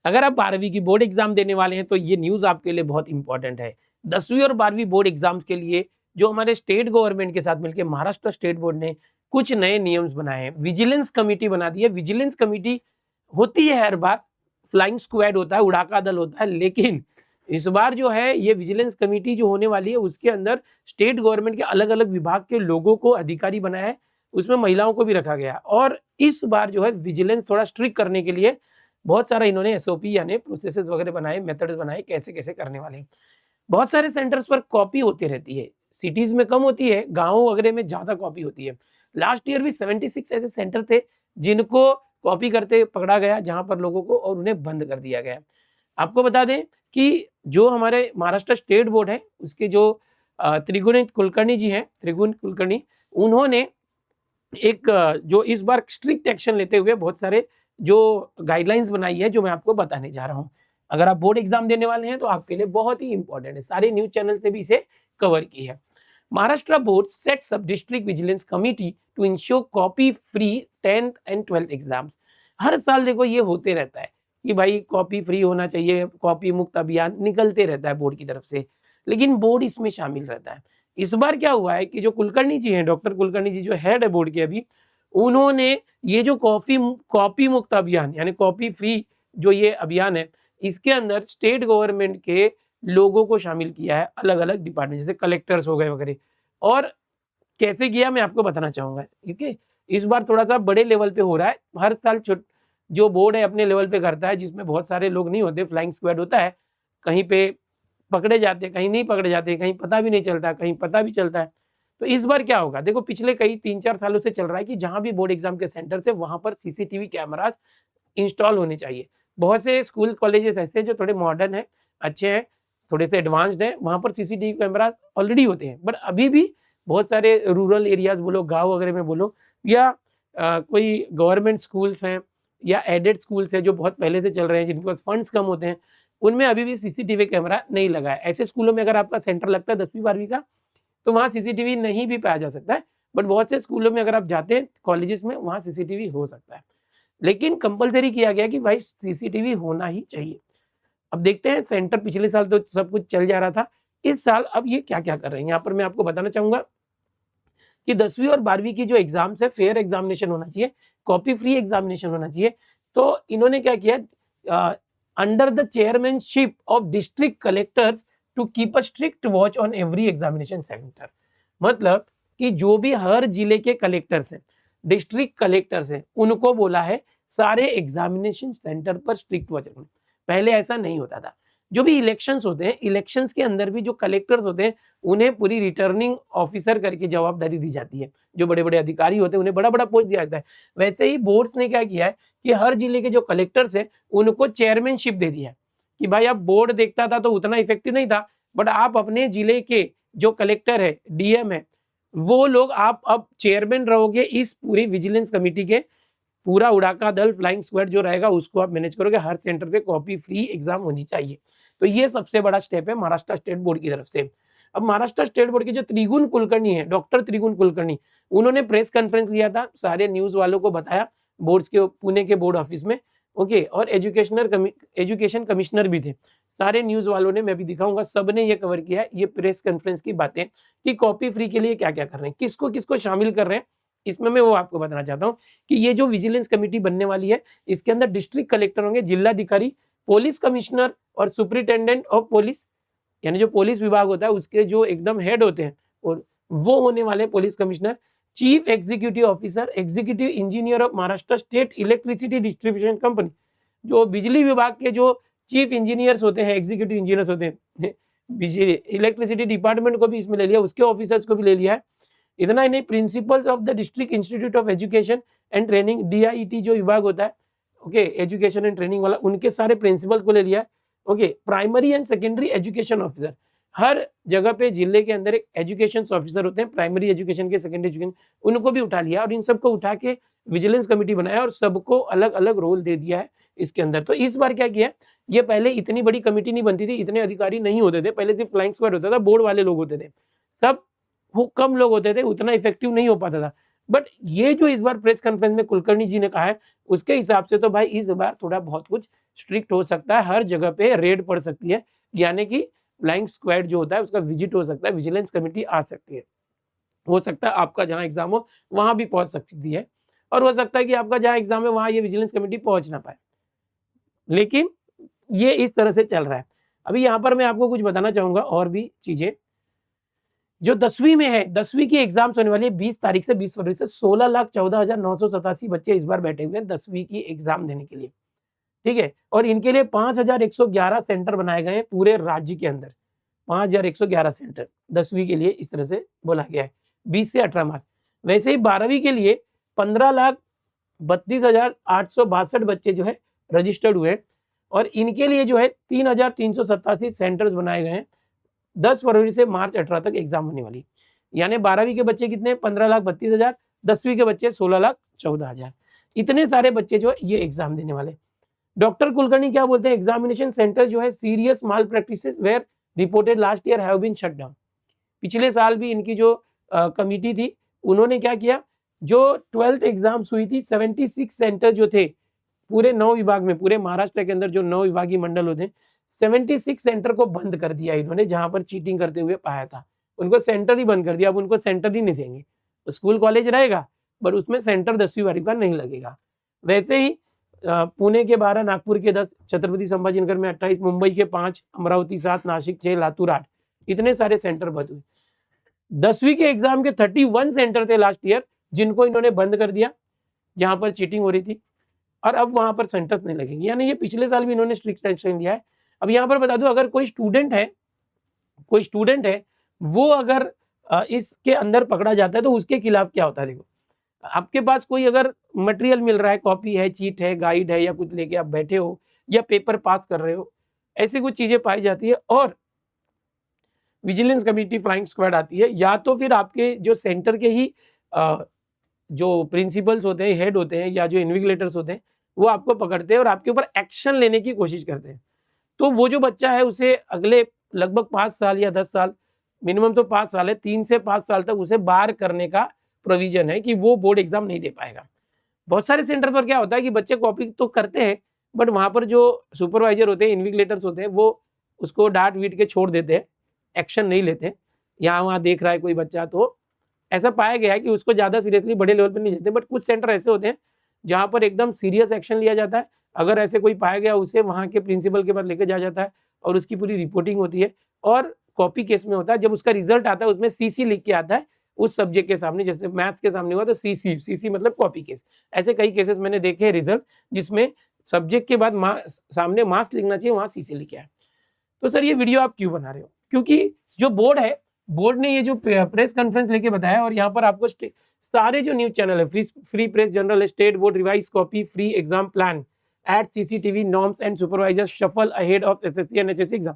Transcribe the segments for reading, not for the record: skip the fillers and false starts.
अगर आप 12वीं की बोर्ड एग्जाम देने वाले हैं तो ये न्यूज़ आपके लिए बहुत इंपॉर्टेंट है। 10वीं और 12वीं बोर्ड एग्जाम्स के लिए जो हमारे स्टेट गवर्नमेंट के साथ मिलकर महाराष्ट्र स्टेट बोर्ड ने कुछ नए नियम्स बनाए हैं। विजिलेंस कमेटी बना दी है। विजिलेंस कमेटी होती है हर बार, फ्लाइंग स्क्वाड होता है, उड़ाका दल होता है, लेकिन इस बार जो है ये विजिलेंस कमेटी जो होने वाली है उसके अंदर स्टेट गवर्नमेंट के अलग अलग विभाग के लोगों को अधिकारी बनाया है, उसमें महिलाओं को भी रखा गया। और इस बार जो है विजिलेंस थोड़ा स्ट्रिक्ट करने के लिए बहुत सारा इन्होंने एसओपी यानी प्रोसेसेस वगैरह बनाए, मेथड्स बनाए, कैसे कैसे करने वाले हैं। बहुत सारे सेंटर्स पर कॉपी होती रहती है, सिटीज में कम होती है, गाँव वगैरह में ज्यादा कॉपी होती है। लास्ट ईयर भी 76 ऐसे सेंटर थे जिनको कॉपी करते पकड़ा गया, जहां पर लोगों को, और उन्हें बंद कर दिया गया। आपको बता दें कि जो हमारे महाराष्ट्र स्टेट बोर्ड है उसके जो त्रिगुण कुलकर्णी जी हैं, त्रिगुण कुलकर्णी, उन्होंने एक जो इस बार स्ट्रिक्ट एक्शन लेते हुए बहुत सारे जो गाइडलाइंस बनाई है जो मैं आपको बताने जा रहा हूं। अगर आप बोर्ड एग्जाम देने वाले हैं तो आपके लिए बहुत ही इंपॉर्टेंट है, सारे न्यूज चैनल ने भी इसे कवर की है। Maharashtra board sets up district vigilance committee to ensure copy free 10th and 12th exams. हर साल देखो ये होते रहता है कि भाई कॉपी फ्री होना चाहिए, कॉपी मुक्त अभियान निकलते रहता है बोर्ड की तरफ से, लेकिन बोर्ड इसमें शामिल रहता है। इस बार क्या हुआ है कि जो कुलकर्णी जी हैं, डॉक्टर कुलकर्णी जी जो हेड है बोर्ड के अभी, उन्होंने ये जो कॉपी मुक्त अभियान यानी कॉपी फ्री जो ये अभियान है, इसके अंदर स्टेट गवर्नमेंट के लोगों को शामिल किया है, अलग अलग डिपार्टमेंट जैसे कलेक्टर्स हो गए वगैरह। और कैसे किया मैं आपको बताना चाहूंगा, ठीक है। इस बार थोड़ा सा बड़े लेवल पे हो रहा है। हर साल जो बोर्ड है अपने लेवल पे करता है, जिसमें बहुत सारे लोग नहीं होते, फ्लाइंग स्क्वाड होता है, कहीं पे पकड़े जाते हैं, कहीं नहीं पकड़े जाते, कहीं पता भी नहीं चलता, कहीं पता भी चलता है। तो इस बार क्या होगा, देखो पिछले कई 3-4 सालों से चल रहा है कि जहां भी बोर्ड एग्जाम के सेंटर से वहां पर सीसीटीवी कैमरास इंस्टॉल होने चाहिए। बहुत से स्कूल कॉलेजेस ऐसे हैं जो थोड़े मॉडर्न हैं, अच्छे हैं, थोड़े से एडवांस्ड हैं, वहां पर सीसीटीवी कैमरास ऑलरेडी होते हैं। बट अभी भी बहुत सारे रूरल एरियाज बोलो, गाँव वगैरह में बोलो, या कोई गवर्नमेंट स्कूल्स हैं या एडेड स्कूल्स हैं जो बहुत पहले से चल रहे हैं, जिनके पास फंड्स कम होते हैं, उनमें अभी भी सीसीटीवी कैमरा नहीं लगा है। ऐसे स्कूलों में अगर आपका सेंटर लगता है 10वीं 12वीं का, तो वहाँ सीसीटीवी नहीं भी पाया जा सकता है। बट बहुत से स्कूलों में अगर आप जाते हैं कॉलेजेस में, वहाँ सीसीटीवी हो सकता है, लेकिन कंपलसरी किया गया कि भाई सीसीटीवी होना ही चाहिए। अब देखते हैं, सेंटर पिछले साल तो सब कुछ चल जा रहा था, इस साल अब ये क्या क्या कर रहे हैं। यहाँ पर मैं आपको बताना चाहूंगा कि 10वीं और 12वीं की जो एग्जाम्स है, फेयर एग्जामिनेशन होना चाहिए, कॉपी फ्री एग्जामिनेशन होना चाहिए। तो इन्होंने क्या किया, under the chairmanship of district collectors to keep a strict watch on every examination centre. मतलब कि जो भी हर जिले के कलेक्टर्स हैं, डिस्ट्रिक्ट कलेक्टर्स हैं, उनको बोला है सारे एग्जामिनेशन सेंटर पर स्ट्रिक्ट वॉच रखना। पहले ऐसा नहीं होता था। जो भी इलेक्शंस होते हैं, इलेक्शंस के अंदर भी जो कलेक्टर्स होते हैं उन्हें पूरी रिटर्निंग ऑफिसर करके जवाबदारी दी जाती है। जो बड़े बड़े अधिकारी होते हैं उन्हें बड़ा बड़ा पोस्ट दिया जाता है। वैसे ही बोर्ड ने क्या किया है कि हर जिले के जो कलेक्टर्स हैं उनको चेयरमैनशिप दे दिया है कि भाई अब बोर्ड देखता था तो उतना इफेक्टिव नहीं था, बट आप अपने जिले के जो कलेक्टर है, डीएम है, वो लोग आप अब चेयरमैन रहोगे इस पूरी विजिलेंस कमेटी के। पूरा उड़ाका दल, फ्लाइंग स्क्वाड जो रहेगा उसको आप मैनेज करोगे। हर सेंटर पे कॉपी फ्री एग्जाम होनी चाहिए। तो ये सबसे बड़ा स्टेप है महाराष्ट्र स्टेट बोर्ड की तरफ से। अब महाराष्ट्र स्टेट बोर्ड के जो त्रिगुण कुलकर्णी है, डॉक्टर त्रिगुण कुलकर्णी, उन्होंने प्रेस कॉन्फ्रेंस लिया था, सारे न्यूज वालों को बताया, बोर्ड्स के पुणे के बोर्ड ऑफिस में, ओके। और एजुकेशन कमिश्नर भी थे, सारे न्यूज वालों ने, मैं भी दिखाऊंगा, सबने ये कवर किया है ये प्रेस कॉन्फ्रेंस की बातें कि कॉपी फ्री के लिए क्या क्या कर रहे हैं, किसको किसको शामिल कर रहे हैं। इसमें मैं वो आपको बताना चाहता हूँ कि ये जो विजिलेंस कमेटी बनने वाली है, इसके अंदर डिस्ट्रिक्ट कलेक्टर होंगे, जिलाधिकारी, पुलिस कमिश्नर और सुपरिटेंडेंट ऑफ पुलिस, यानी जो पुलिस विभाग होता है उसके जो एकदम हेड होते हैं, और वो होने वाले police commissioner, chief executive officer, executive engineer of Maharashtra state electricity distribution company. जो बिजली विभाग के जो चीफ इंजीनियर्स होते हैं, एग्जीक्यूटिव इंजीनियर्स होते हैं, इलेक्ट्रिसिटी डिपार्टमेंट को भी इसमें ले लिया, उसके ऑफिसर्स को भी ले लिया है। इतना ही नहीं, principles of the district institute of education and training, DIT जो विभाग होता है, ओके, एजुकेशन एंड ट्रेनिंग वाला, उनके सारे प्रिंसिपल्स को ले लिया है, okay. Primary and secondary education officer, हर जगह पे जिले के अंदर एक एजुकेशन ऑफिसर होते हैं, प्राइमरी एजुकेशन के, सेकेंडरी एजुकेशन, उनको भी उठा लिया और इन सबको उठा के विजिलेंस कमेटी बनाया और सबको अलग अलग रोल दे दिया है इसके अंदर। तो इस बार क्या किया, ये पहले इतनी बड़ी कमेटी नहीं बनती थी, इतने अधिकारी नहीं होते थे, पहले सिर्फ फ्लाइंग स्क्वाड होता था, बोर्ड वाले लोग होते थे, सब वो कम लोग होते थे, उतना इफेक्टिव नहीं हो पाता था। बट ये जो इस बार प्रेस कॉन्फ्रेंस में कुलकर्णी जी ने कहा है, उसके हिसाब से तो भाई इस बार थोड़ा बहुत कुछ स्ट्रिक्ट हो सकता है, हर जगह पे रेड पड़ सकती है, यानी कि फ्लाइंग स्क्वाड जो होता है उसका विजिट हो सकता है, विजिलेंस कमेटी आ सकती है। हो सकता है आपका जहाँ एग्जाम हो वहां भी पहुंच सकती है, और हो सकता है कि आपका जहाँ एग्जाम है वहां ये विजिलेंस कमेटी पहुंच ना पाए, लेकिन ये इस तरह से चल रहा है। अभी यहाँ पर मैं आपको कुछ बताना चाहूंगा और भी चीजें जो 10वीं में है। 10वीं की एग्जाम्स होने वाली है 20 तारीख से 20 फरवरी से। 16,14,987 बच्चे इस बार बैठे हुए हैं 10वीं की एग्जाम देने के लिए, ठीक है। और इनके लिए 5,111 सेंटर बनाए गए हैं पूरे राज्य के अंदर। 5,111 सेंटर 10वीं के लिए इस तरह से बोला गया है, 20 से 18 मार्च। वैसे ही 12वीं के लिए 15,32,862 बच्चे जो है रजिस्टर्ड हुए, और इनके लिए जो है 3,387 सेंटर्स बनाए गए हैं। 10 फरवरी से मार्च 18 तक एग्जाम होने वाली, यानी 12वीं के बच्चे कितने, 15,32,000, 10वीं के बच्चे 16,14,000। इतने सारे बच्चे जो है ये एग्जाम देने वाले। डॉक्टर कुलकर्णी क्या बोलते हैं, एग्जामिनेशन सेंटर जो है serious malpractices were reported last year have been shut down. पिछले साल भी इनकी जो कमिटी थी उन्होंने क्या किया, जो 12th एग्जाम्स हुई थी 76 सेंटर जो थे पूरे 9 विभाग में, पूरे महाराष्ट्र के अंदर जो 9 विभागीय मंडल होते हैं, 76 सेंटर को बंद कर दिया इन्होंने, जहां पर चीटिंग करते हुए पाया था उनको सेंटर ही बंद कर दिया। अब उनको सेंटर ही नहीं देंगे, स्कूल कॉलेज रहेगा पर उसमें सेंटर 10वीं बारी का नहीं लगेगा। वैसे ही पुणे के 12, नागपुर के 10, छत्रपति संभाजीनगर में 28, मुंबई के 5, अमरावती 7, नासिक 6, लातूर 8, इतने सारे सेंटर बंद हुए। 10वीं के एग्जाम के 31 सेंटर थे लास्ट ईयर जिनको इन्होंने बंद कर दिया, जहां पर चीटिंग हो रही थी, और अब वहां पर सेंटर्स नहीं लगेंगे, यानी ये पिछले साल भी इन्होंने स्ट्रिक्ट एक्शन लिया है। अब यहाँ पर बता दूं, अगर कोई स्टूडेंट है वो अगर इसके अंदर पकड़ा जाता है तो उसके खिलाफ क्या होता है। देखो, आपके पास कोई अगर मटेरियल मिल रहा है, कॉपी है, चीट है, गाइड है, या कुछ लेके आप बैठे हो, या पेपर पास कर रहे हो, ऐसी कुछ चीजें पाई जाती है, और विजिलेंस कमेटी फ्लाइंग स्क्वाड आती है, या तो फिर आपके जो सेंटर के ही जो प्रिंसिपल्स होते हैं, हेड होते हैं, या जो इन्विजिलेटर्स होते हैं, वो आपको पकड़ते हैं और आपके ऊपर एक्शन लेने की कोशिश करते हैं। तो वो जो बच्चा है उसे अगले लगभग 5 साल या 10 साल, मिनिमम तो 5 साल है, 3 से 5 साल तक उसे बार करने का प्रोविजन है कि वो बोर्ड एग्जाम नहीं दे पाएगा। बहुत सारे सेंटर पर क्या होता है कि बच्चे कॉपी तो करते हैं, बट वहां पर जो सुपरवाइजर होते हैं, इन्विजिलेटर्स होते हैं, वो उसको डांट वीट के छोड़ देते हैं, एक्शन नहीं लेते। यहाँ वहाँ देख रहा है कोई बच्चा तो ऐसा पाया गया है कि उसको ज़्यादा सीरियसली बड़े लेवल पर नहीं लेते, बट कुछ सेंटर ऐसे होते हैं जहाँ पर एकदम सीरियस एक्शन लिया जाता है। अगर ऐसे कोई पाया गया उसे वहाँ के प्रिंसिपल के पास लेकर जाया जाता है और उसकी पूरी रिपोर्टिंग होती है, और कॉपी केस में होता है, जब उसका रिजल्ट आता है उसमें सीसी लिख के आता है उस सब्जेक्ट के सामने, जैसे मैथ्स के सामने हुआ तो सीसी मतलब कॉपी केस। ऐसे कई केसेस मैंने देखे हैं रिजल्ट जिसमें सब्जेक्ट के बाद सामने मार्क्स लिखना चाहिए, वहाँ सीसी लिखे है। तो सर ये वीडियो आप क्यों बना रहे हो, क्योंकि जो बोर्ड है, बोर्ड ने ये जो प्रेस कॉन्फ्रेंस लेके बताया, और यहाँ पर आपको सारे जो न्यूज चैनल है, free press journal, state board revise copy, free exam plan at CCTV norms and supervisor shuffle ahead of SSC and HSC exam.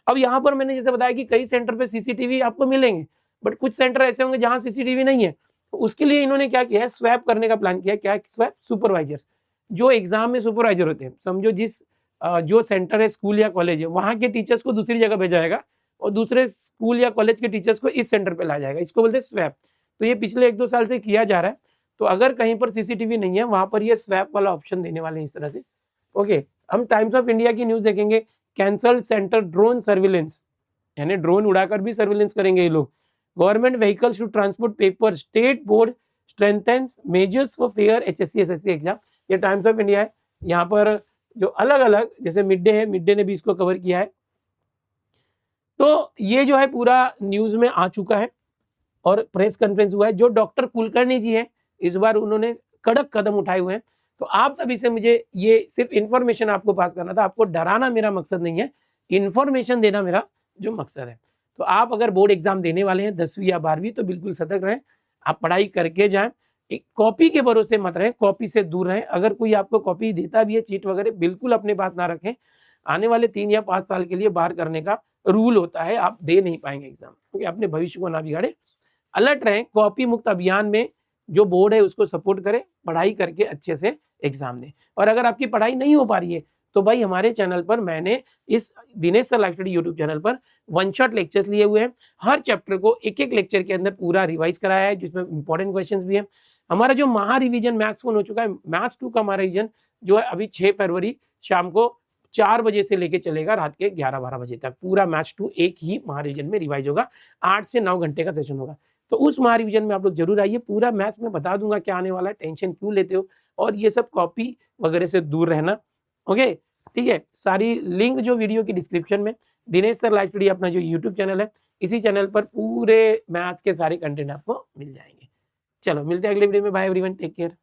अब यहाँ पर मैंने जैसे बताया कि कई सेंटर पे सीसीटीवी आपको मिलेंगे, बट कुछ सेंटर ऐसे होंगे जहाँ सीसीटीवी नहीं है, तो उसके लिए इन्होंने क्या किया है, स्वैप करने का प्लान किया है। क्या स्वैप, सुपरवाइजर्स जो एग्जाम में सुपरवाइजर होते हैं, समझो जिस जो सेंटर है, स्कूल या कॉलेज है, वहाँ के टीचर्स को दूसरी जगह भेजा जाएगा और दूसरे स्कूल या कॉलेज के टीचर्स को इस सेंटर पे लाया जाएगा, इसको बोलते हैं स्वैप। तो ये पिछले 1-2 साल से किया जा रहा है। तो अगर कहीं पर सीसीटीवी नहीं है वहां पर ये स्वैप वाला ऑप्शन देने वाले हैं इस तरह से। ओके, हम टाइम्स ऑफ इंडिया की न्यूज देखेंगे, कैंसल्ड सेंटर ड्रोन सर्विलेंस, यानी ड्रोन उड़ाकर भी सर्विलेंस करेंगे ये लोग। Government vehicles to transport paper, state board strengthens measures for fair HSC SSC exam. ये टाइम्स ऑफ इंडिया है। यहाँ पर जो अलग अलग, जैसे मिड डे है, मिड डे ने भी इसको कवर किया है। तो ये जो है पूरा न्यूज में आ चुका है, और प्रेस कॉन्फ्रेंस हुआ है। जो डॉक्टर कुलकर्णी जी हैं इस बार उन्होंने कड़क कदम उठाए हुए हैं। तो आप सभी से मुझे ये सिर्फ इन्फॉर्मेशन आपको पास करना था, आपको डराना मेरा मकसद नहीं है, इन्फॉर्मेशन देना मेरा जो मकसद है। तो आप अगर बोर्ड एग्जाम देने वाले हैं 10वीं या 12वीं, तो बिल्कुल सतर्क रहें, आप पढ़ाई करके जाएं, एक कॉपी के भरोसे मत रहें, कॉपी से दूर रहें। अगर कोई आपको कॉपी देता भी है, चीट वगैरह, बिल्कुल अपने पास ना रखें। आने वाले 3 या 5 साल के लिए बार करने का रूल होता है, आप दे नहीं पाएंगे एग्जाम, क्योंकि अपने भविष्य को ना बिगाड़े। अलर्ट रहें, कॉपी मुक्त अभियान में जो बोर्ड है उसको सपोर्ट करें, पढ़ाई करके अच्छे से एग्जाम दें। और अगर आपकी पढ़ाई नहीं हो पा रही है, तो भाई हमारे चैनल पर मैंने इस Dinesh sir live study YouTube channel पर वन शॉट लेक्चर्स लिए हुए हैं। हर चैप्टर को एक एक लेक्चर के अंदर पूरा रिवाइज कराया है, जिसमें इंपॉर्टेंट क्वेश्चंस भी हैं। हमारा जो महा रिवीजन मैथ्स 1 हो चुका है, मैथ्स 2 का हमारा रिवीजन जो है अभी 6 फरवरी शाम को 4 बजे से लेके चलेगा रात के 11-12 बजे तक। पूरा मैथ्स 2 एक ही महा रिवीजन में रिवाइज होगा, 8 से 9 घंटे का सेशन होगा। तो उस महा रिवीजन में आप लोग जरूर आइए, पूरा मैथ्स में बता दूंगा क्या आने वाला है, टेंशन क्यों लेते हो, और ये सब कॉपी वगैरह से दूर रहना। ओके, ठीक है। सारी लिंक जो वीडियो की डिस्क्रिप्शन में, दिनेश सर लाइव स्टडी अपना जो यूट्यूब चैनल है, इसी चैनल पर पूरे मैथ्स के सारे कंटेंट आपको मिल जाएंगे। चलो मिलते हैं अगले वीडियो में। Bye everyone, take care.